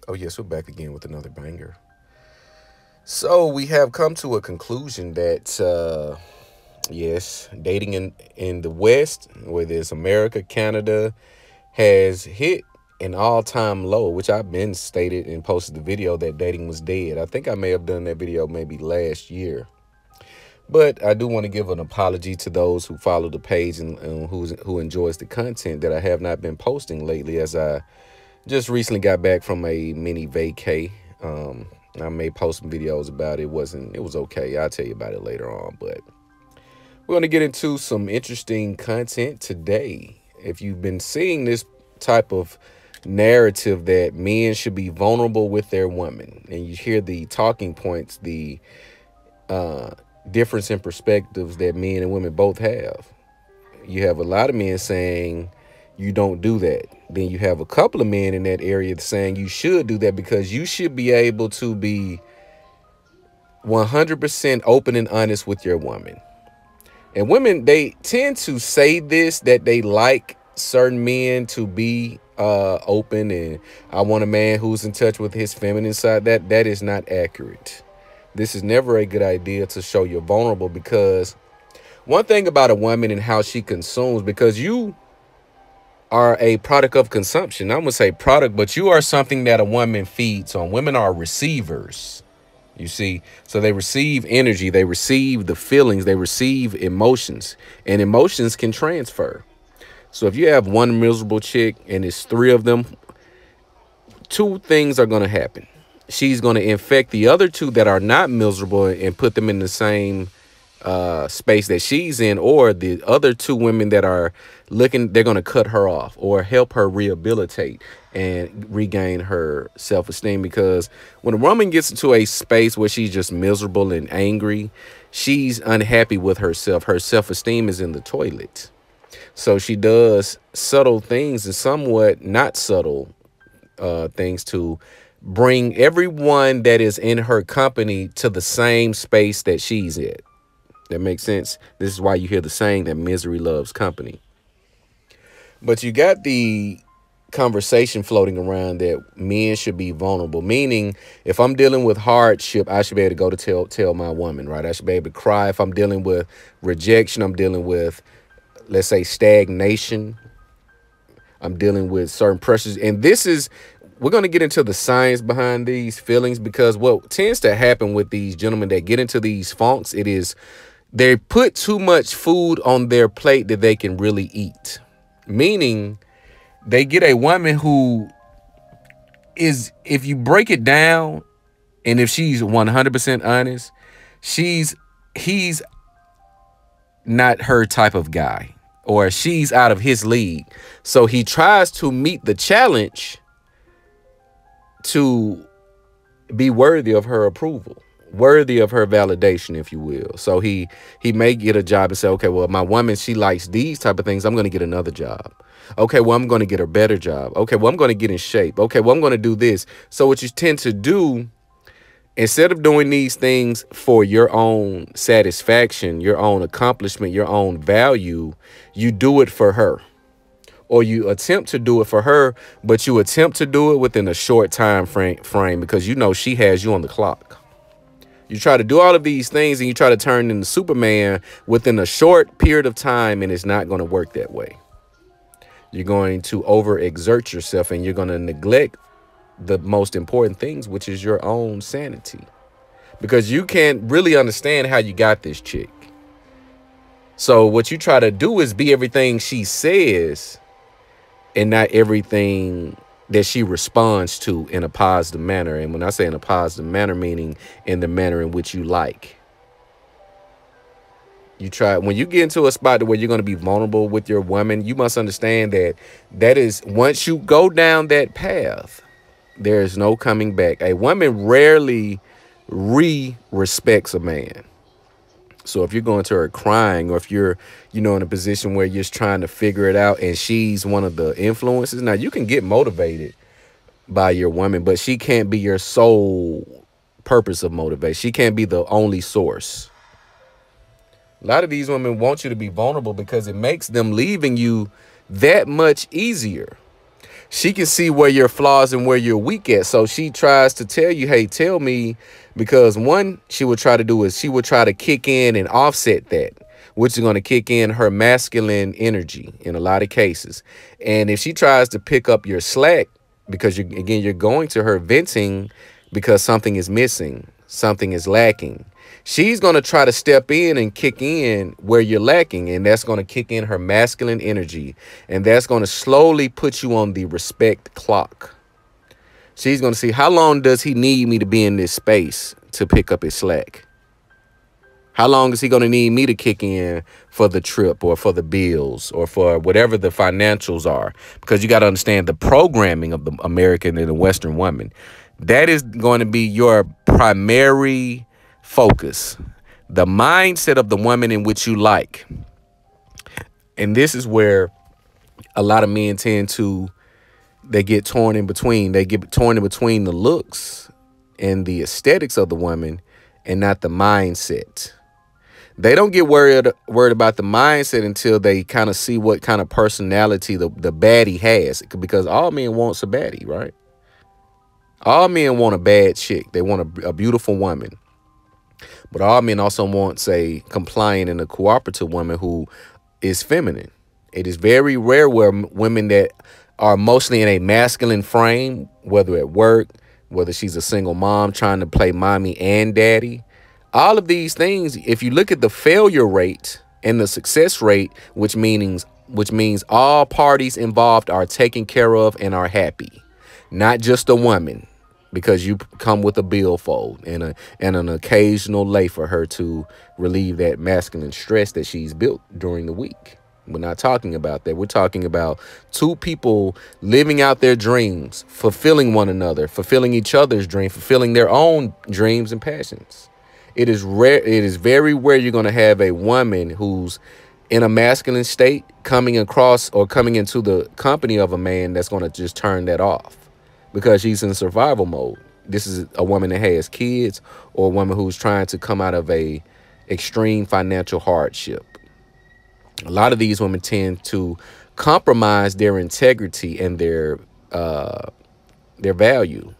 Oh, yes, we're back again with another banger. So we have come to a conclusion that, yes, dating in the West, whether it's America, Canada, has hit an all-time low, which I've been stated and posted the video that dating was dead. I think I may have done that video maybe last year. But I do want to give an apology to those who follow the page and who enjoys the content that I have not been posting lately, as I just recently got back from a mini vacay. I may post some videos about it. It was okay. I'll tell you about it later on. But we're going to get into some interesting content today. If you've been seeing this type of narrative that men should be vulnerable with their women, and you hear the talking points, the difference in perspectives that men and women both have. You have a lot of men saying you don't do that. Then you have a couple of men in that area saying you should do that because you should be able to be 100% open and honest with your woman. And women, they tend to say this, that they like certain men to be open, and I want a man who's in touch with his feminine side. That is not accurate. This is never a good idea to show you're vulnerable, because one thing about a woman and how she consumes, because you are a product of consumption. I'm going to say product, but you are something that a woman feeds on. Women are receivers, you see. So they receive energy, they receive the feelings, they receive emotions, and emotions can transfer. So if you have one miserable chick and it's three of them, two things are going to happen. She's going to infect the other two that are not miserable and put them in the same space that she's in, or the other two women that are looking, they're going to cut her off or help her rehabilitate and regain her self-esteem. Because when a woman gets into a space where she's just miserable and angry, she's unhappy with herself. Her self-esteem is in the toilet. So she does subtle things and somewhat not subtle things to bring everyone that is in her company to the same space that she's at. That makes sense. This is why you hear the saying that misery loves company. But you got the conversation floating around that men should be vulnerable, meaning if I'm dealing with hardship, I should be able to go to tell my woman, right? I should be able to cry. If I'm dealing with rejection, I'm dealing with, let's say, stagnation, I'm dealing with certain pressures. And this is, we're going to get into the science behind these feelings, because what tends to happen with these gentlemen that get into these funks, it is they put too much food on their plate that they can really eat. Meaning they get a woman who is, if you break it down, and if she's 100% honest, he's not her type of guy, or she's out of his league. So he tries to meet the challenge to be worthy of her approval, worthy of her validation, if you will. So he may get a job and say, okay, well, my woman, she likes these type of things, I'm going to get another job. Okay, well, I'm going to get a better job. Okay, well, I'm going to get in shape. Okay, well, I'm going to do this. So what you tend to do, instead of doing these things for your own satisfaction, your own accomplishment, your own value, you do it for her. Or you attempt to do it for her, but you attempt to do it within a short time frame because you know she has you on the clock. You try to do all of these things and you try to turn into Superman within a short period of time, and it's not going to work that way. You're going to overexert yourself and you're going to neglect the most important things, which is your own sanity, because you can't really understand how you got this chick. So what you try to do is be everything she says and not everything that she responds to in a positive manner. And when I say in a positive manner, meaning in the manner in which you like. You try, when you get into a spot where you're going to be vulnerable with your woman, you must understand that is, once you go down that path, there is no coming back. A woman rarely respects a man. So if you're going to her crying, or if you're, in a position where you're just trying to figure it out and she's one of the influences, now you can get motivated by your woman, but she can't be your sole purpose of motivation. She can't be the only source. A lot of these women want you to be vulnerable because it makes them leaving you that much easier. She can see where your flaws and where you're weak at. So she tries to tell you, hey, tell me, because one, she would try to do is she would try to kick in and offset that, which is going to kick in her masculine energy in a lot of cases. And if she tries to pick up your slack, because you're going to her venting because something is missing, something is lacking. She's going to try to step in and kick in where you're lacking, and that's going to kick in her masculine energy, and that's going to slowly put you on the respect clock. She's going to see, how long does he need me to be in this space to pick up his slack? How long is he going to need me to kick in for the trip or for the bills or for whatever the financials are? Because you got to understand the programming of the American and the Western woman. That is going to be your primary focus. The mindset of the woman in which you like. And this is where a lot of men tend to, they get torn in between. They get torn in between the looks and the aesthetics of the woman and not the mindset. They don't get worried about the mindset until they kind of see what kind of personality the baddie has. Because all men want a baddie, right? All men want a bad chick. They want a beautiful woman. But all men also want a compliant and a cooperative woman who is feminine. It is very rare where women that are mostly in a masculine frame, whether at work, whether she's a single mom trying to play mommy and daddy, all of these things, if you look at the failure rate and the success rate, which means all parties involved are taken care of and are happy, not just a woman, because you come with a billfold and an occasional lay for her to relieve that masculine stress that she's built during the week. We're not talking about that. We're talking about two people living out their dreams, fulfilling one another, fulfilling each other's dreams, fulfilling their own dreams and passions. It is rare. It is very rare you're going to have a woman who's in a masculine state coming across or coming into the company of a man that's going to just turn that off because she's in survival mode. This is a woman that has kids or a woman who's trying to come out of a extreme financial hardship. A lot of these women tend to compromise their integrity and their value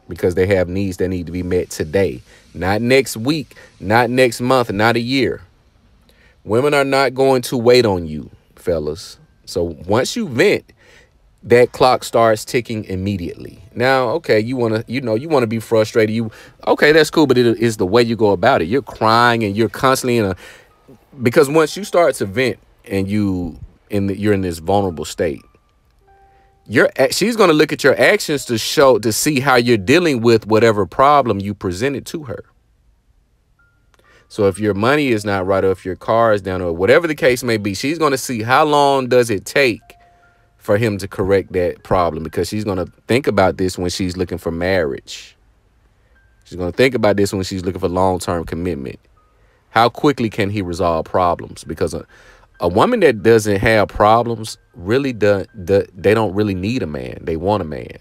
because they have needs that need to be met today, not next week, not next month, not a year. Women are not going to wait on you, fellas. So once you vent, that clock starts ticking immediately. Now, okay, you want to be frustrated. Okay, that's cool, but it is the way you go about it. You're crying and you're constantly because once you start to vent and you're in this vulnerable state, she's going to look at your actions to see how you're dealing with whatever problem you presented to her. So if your money is not right, or if your car is down, or whatever the case may be, she's going to see how long does it take for him to correct that problem, because she's going to think about this when she's looking for marriage. She's going to think about this when she's looking for long-term commitment. How quickly can he resolve problems? Because a woman that doesn't have problems really they don't really need a man. They want a man.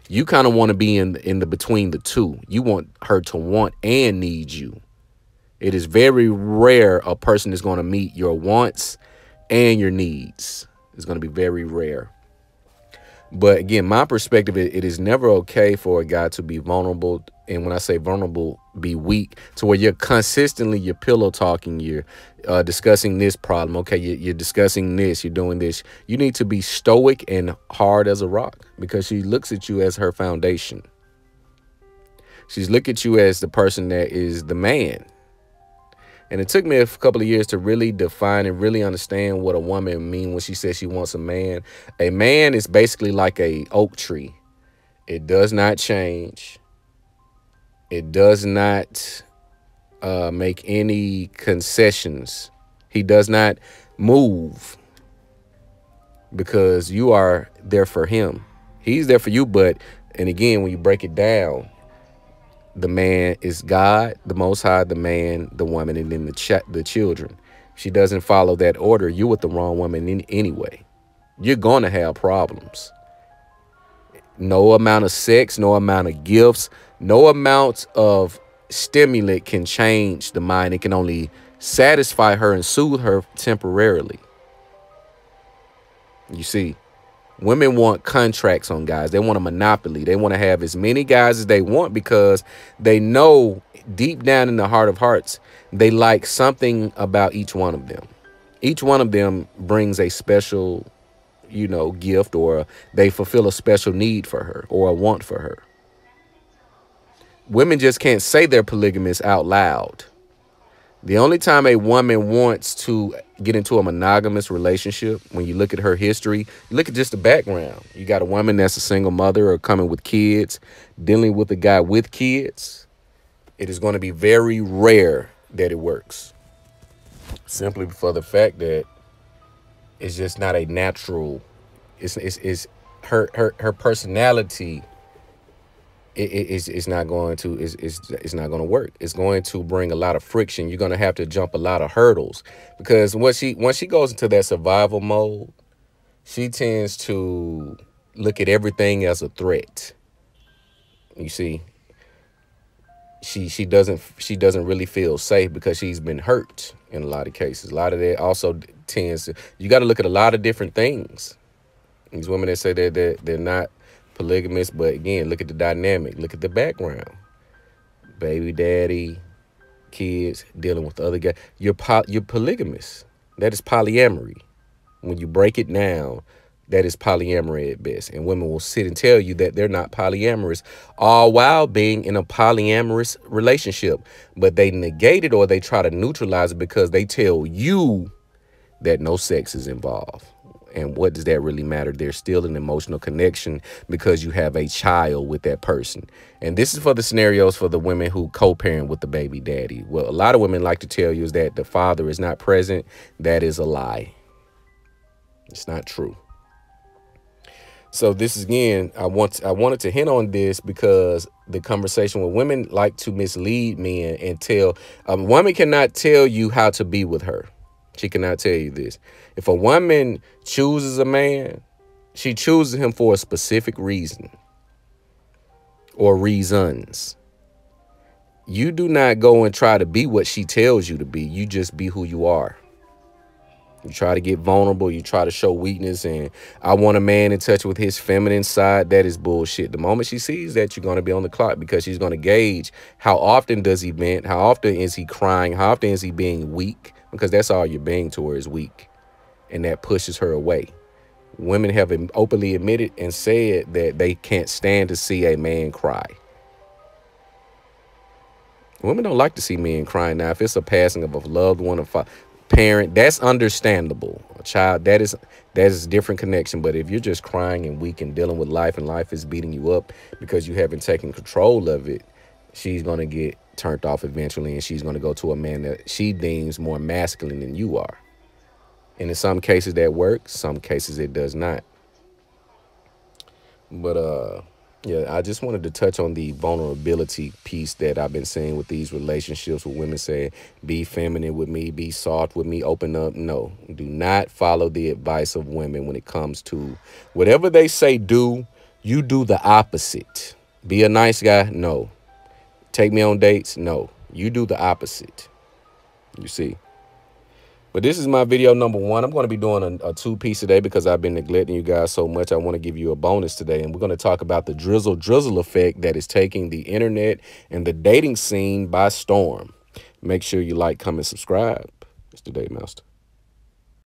You kind of want to be in the between the two. You want her to want and need you. It is very rare a person is going to meet your wants and your needs. It's going to be very rare. But again, my perspective, it is never okay for a guy to be vulnerable. And when I say vulnerable, be weak, to where you're consistently, you're pillow talking, you're discussing this problem. Okay, you're discussing this, you're doing this. You need to be stoic and hard as a rock, because she looks at you as her foundation. She's looking at you as the person that is the man. And it took me a couple of years to really define and really understand what a woman means when she says she wants a man. A man is basically like a oak tree. It does not change. It does not make any concessions. He does not move because you are there for him. He's there for you. And again, when you break it down, the man is God, the Most High, the man, the woman, and then the children. If she doesn't follow that order, you're with the wrong woman anyway. You're going to have problems. No amount of sex, no amount of gifts, no amount of stimulant can change the mind. It can only satisfy her and soothe her temporarily. You see, Women want contracts on guys. They want a monopoly. They want to have as many guys as they want because they know deep down in the heart of hearts, they like something about each one of them. Each one of them brings a special, gift, or they fulfill a special need for her or a want for her. Women just can't say they're polygamous out loud. The only time a woman wants to get into a monogamous relationship, when you look at her history, you look at just the background. You got a woman that's a single mother or coming with kids, dealing with a guy with kids. It is going to be very rare that it works. Simply for the fact that it's just not a natural. It's her personality. It's not going to it's not going to work. It's going to bring a lot of friction. You're going to have to jump a lot of hurdles because once she goes into that survival mode, she tends to look at everything as a threat. You see, she doesn't really feel safe because she's been hurt in a lot of cases. A lot of that also tends to, you got to look at a lot of different things. These women that say that they're not polygamous, but again, look at the dynamic, look at the background. Baby daddy, kids, dealing with other guys. You're polygamous. That is polyamory. When you break it down, that is polyamory at best. And women will sit and tell you that they're not polyamorous, all while being in a polyamorous relationship. But they negate it or they try to neutralize it because they tell you that no sex is involved. And what does that really matter? There's still an emotional connection because you have a child with that person. And this is for the scenarios for the women who co-parent with the baby daddy. Well, a lot of women like to tell you is that the father is not present. That is a lie. It's not true. So this is, again, I wanted to hint on this because the conversation with women like to mislead men and tell, a woman cannot tell you how to be with her. She cannot tell you this. If a woman chooses a man, she chooses him for a specific reason or reasons. You do not go and try to be what she tells you to be. You just be who you are. You try to get vulnerable. You try to show weakness. And I want a man in touch with his feminine side. That is bullshit. The moment she sees that, you're going to be on the clock because she's going to gauge how often does he vent? How often is he crying? How often is he being weak? Because that's all you're being to her is weak. And that pushes her away. Women have openly admitted and said that they can't stand to see a man cry. Women don't like to see men crying. Now, if it's a passing of a loved one, a parent, that's understandable. A child, that is a different connection. But if you're just crying and weak and dealing with life and life is beating you up because you haven't taken control of it, she's going to get turned off eventually, and she's going to go to a man that she deems more masculine than you are. And in some cases that works, some cases it does not. But yeah, I just wanted to touch on the vulnerability piece that I've been seeing with these relationships with women saying, be feminine with me, be soft with me, open up. No, do not follow the advice of women when it comes to whatever they say do, you do the opposite. Be a nice guy? No. Take me on dates? No. You do the opposite. You see. But this is my video number 1. I'm going to be doing a 2-piece today because I've been neglecting you guys so much. I want to give you a bonus today. And we're going to talk about the drizzle effect that is taking the internet and the dating scene by storm. Make sure you like, comment, subscribe. It's the Date Master.